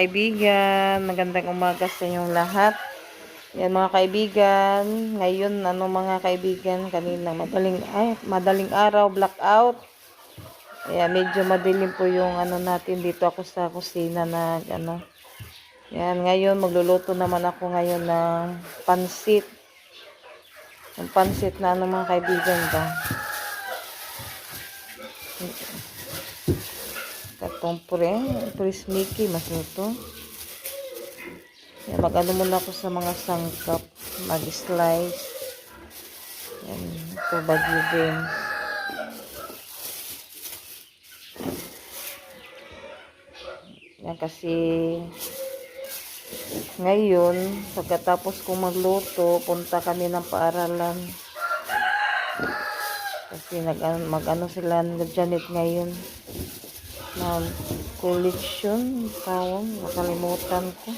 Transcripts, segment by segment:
kaibigan, magandang umaga sa inyong lahat. Yan mga kaibigan, ngayon mga kaibigan, kanina madaling araw, blackout. Ayan, medyo madilim po yung natin dito ako sa kusina na Yan, ngayon magluluto naman ako ngayon ng pansit. Yung pansit na mga kaibigan ba. Katong puris Mickey, masluto. Yan, muna ako sa mga sangkap, mag-slice. Yan, ito bagyo din. Yan, kasi ngayon, pagkatapos kong magluto, punta kami ng paaralan. Kasi mag-ano sila, nag-Janet ngayon. Collection, tawag, nakalimutan ko.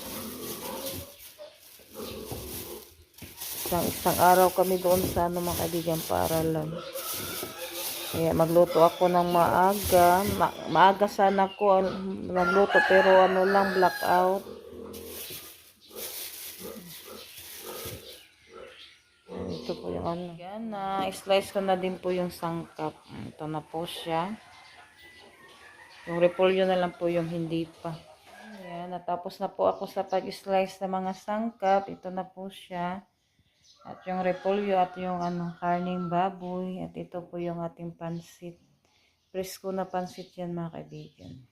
Isang araw kami doon sa mga kaibigan paaralan. Kaya magluto ako ng maaga. Maaga sana ko nagluto pero lang blackout. Ito po yung Yan, slice ko na din po yung sangkap. Ito na po siya. Yung repolyo na lang po yung hindi pa. Ayan, natapos na po ako sa pag-slice ng mga sangkap. Ito na po siya. At yung repolyo at yung karning baboy. At ito po yung ating pansit. Presko na pansit yan mga kaibigan.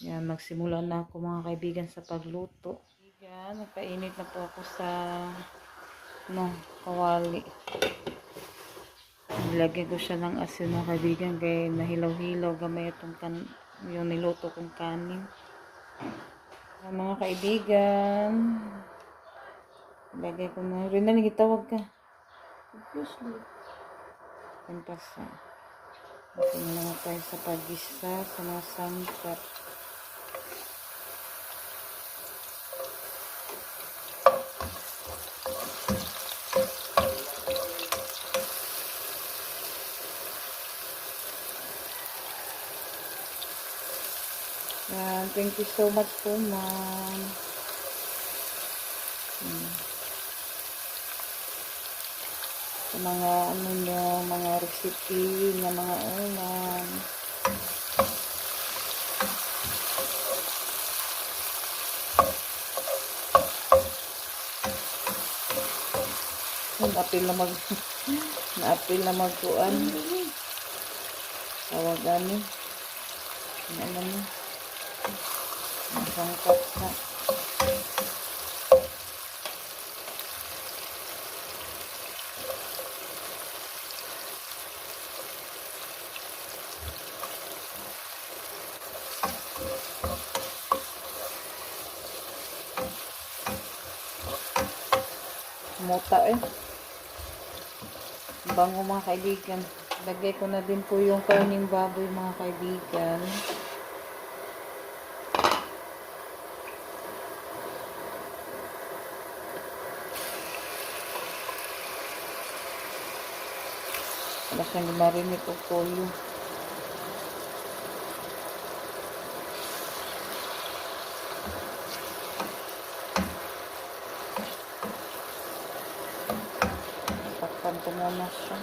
Yan, magsimula na ako mga kaibigan sa pagluto. Yan, nagpainit na po ako sa kawali. Nilagyan ko siya ng asin mga kaibigan kaya nahilaw-hilaw gamay itong yung niluto kong kanin. Mga kaibigan, ilagay ko na rin na nagitawag ka. Obviously. Pagpasa. Ito na naman tayo sa pag-isa sa mga sangkap. Yan, thank you so much po, ma'am. Sa mga mga recipe na mga ulam. Na-apil na magkuan. Tawagan ni. Ano mo? Sangkap na. Muta bango mga kaibigan. Lagay ko na din po yung karning baboy mga kaibigan. Wala siyang marinig o toyo. Takpan ko muna siya.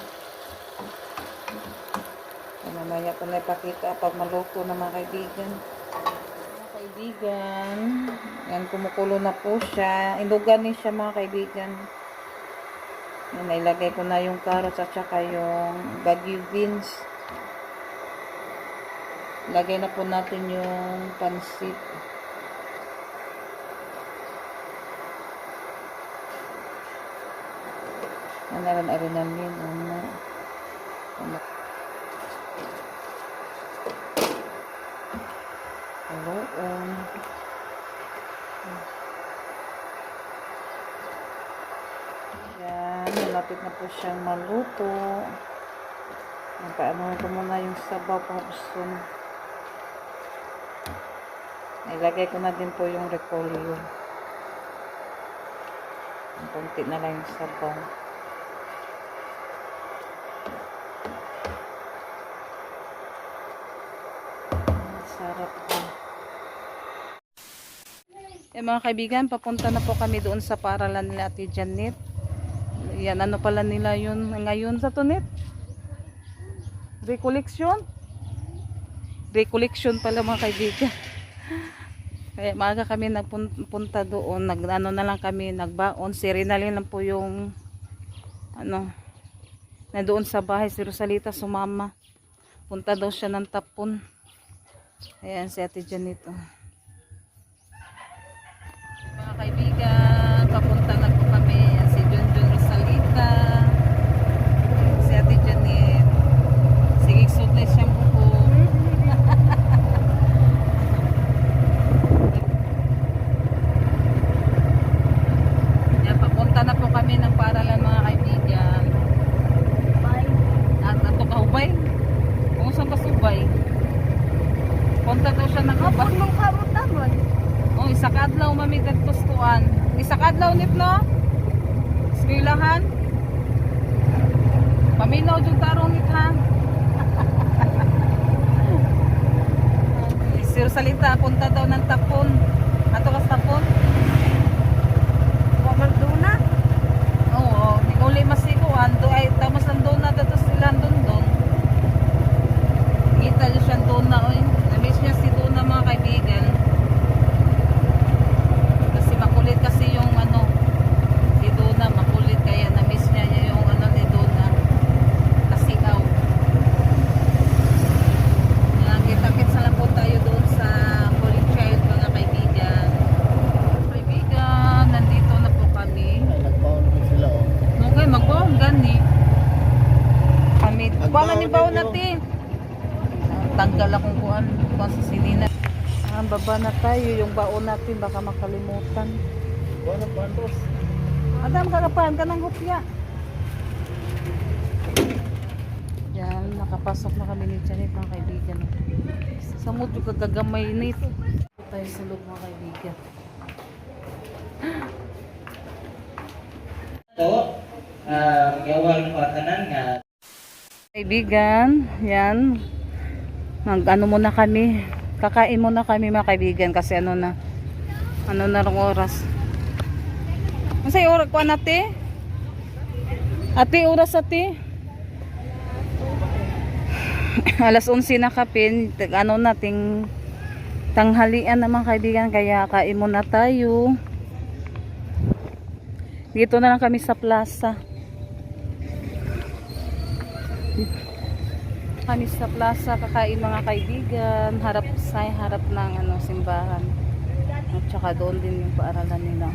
Mamaya ko na ipakita pag maluto na mga kaibigan. Mga kaibigan, yan kumukulo na po siya. Indugan niya siya mga kaibigan. Yan, nailagay ko na yung carrots at saka yung bagu beans. Lagay na po natin yung pansit. Arin-arin Haloon. Yan, malapit na po siyang maluto. Paano ko muna yung sabaw pahapson. Ilagay ko na din po yung repolyo. Kunti na lang yung sabaw. Sarap. Mga kaibigan, papunta na po kami doon sa paaralan nila Ate Janet. Yan, ano pala nila yun ngayon sa Tunet? Recollection? Recollection pala mga kaibigan. Kaya maaga kami nagpunta doon. Ano na lang kami, nagbaon. Si Rinalyn lang po yung ano, na doon sa bahay. Si Rosalita sumama. Punta daw siya ng Tapon. Ayan si Ate Janet. Mga kaibigan, papunta na po kami. Si Junjun, Rosalita, si Ate Janet. Sige, suot na siyang buko. Yan, papunta na po kami ng paaralan mga kaibigan. At ato kahubay. Kung saan ka subay? Punta daw siya ng kabay. Mong kamot-tamon. Oh, isa ka adlaw mami kadtustuan. Isa ka adlaw nip no? Eskwelahan. Paminaw jud tarong nip ha. Si Rosalita punta daw ng Tapon. Ato ka sa Tapon? Pamalduna. Oo, di ko uli masikuan. Do ay tamos ang doon na dato sila doon. Kita jud siya doon na oy. Namiss niya si doon na mga kaibigan. Makulit kasi yung ano si Dona, makulit kaya na-miss niya yung ano ni Dona kasi daw nakita-kit sa lang po tayo doon sa Holy Child mga kaibigan. Nandito na po kami. Nagbaon din sila oh. Okay, magbaon gani kami baon ni baon natin tanggal akong kuan sa sinina. Baba na tayo yung baon natin baka makalimutan. Buwan ang pantos. Adam, kakapahan ka ng hupya. Yan, nakapasok na kami ni Janet mga kaibigan. Sa mood yung kagagamay nito. Tayo sa loob mga kaibigan. Ito, gawal patanan nga. Kaibigan, yan. Mag-ano muna kami. Kakain muna kami mga kaibigan kasi ano na rong oras. Masay oras ko ate? Ate, oras ate? Alas 11 na kapin. Ano nating tanghalian na mga kaibigan kaya kain muna tayo. Dito na lang kami sa plaza. Kami sa plaza kakain mga kaibigan, harap ng ano simbahan. At saka doon din yung paaralan nila.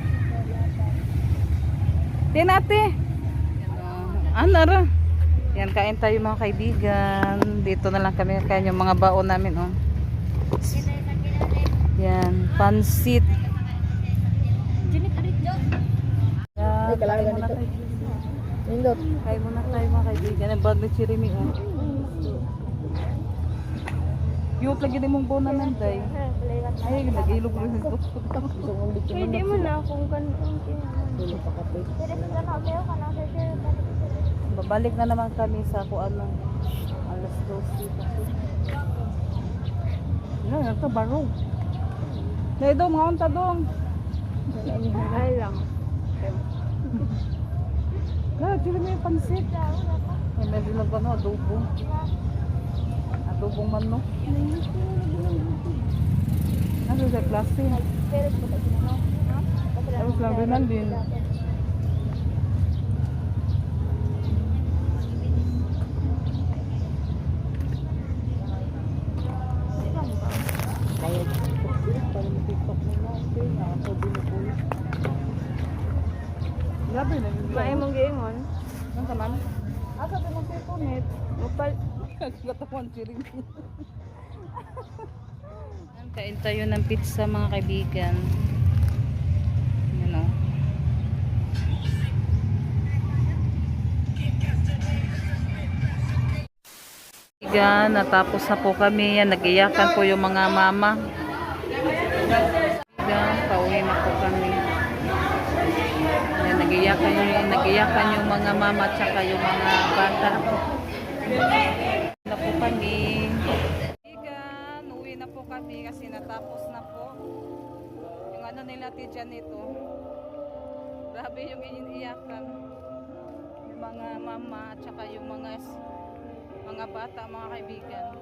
Tinate. Ra. Yan, kain tayo mga kaibigan. Dito na lang kami kain yung mga baon namin oh. Yan, pansit. Yan, kain muna tayo. Kain muna tayo mga kaibigan. Ang bag ni Chirimi oh. Yung lagi din mong bona nanday. Ay, nag-ilog rin ito. Pwede mo na kung ganun. Babalik na naman kami sa kung ano. Alas 12 kasi. Yan, ito barong. Dahil daw, mga unta dong. Ay lang. Kaya, sila may pansit. May medyo na ba no, adobo. Adobong manok. Ano sa klase? Tapos lang rin din. Grabe na. Maay mong giingon. Ano ka man? Asa ba mong teleponet? Mupal. Katawan chiring. Kain tayo ng pizza mga kaibigan. Yan o. Kaibigan, natapos na po kami. Yan, nag-iyakan po yung mga mama. Kaibigan, pauwi na po kami. Yan, nag-iyakan yung mga mama at saka yung mga bata. Na po kami. Uwi na po kami kasi natapos na po yung ano ano nila tiyan nito. Grabe yung iniiyakan. Yung mga mama at saka yung mga bata, mga kaibigan.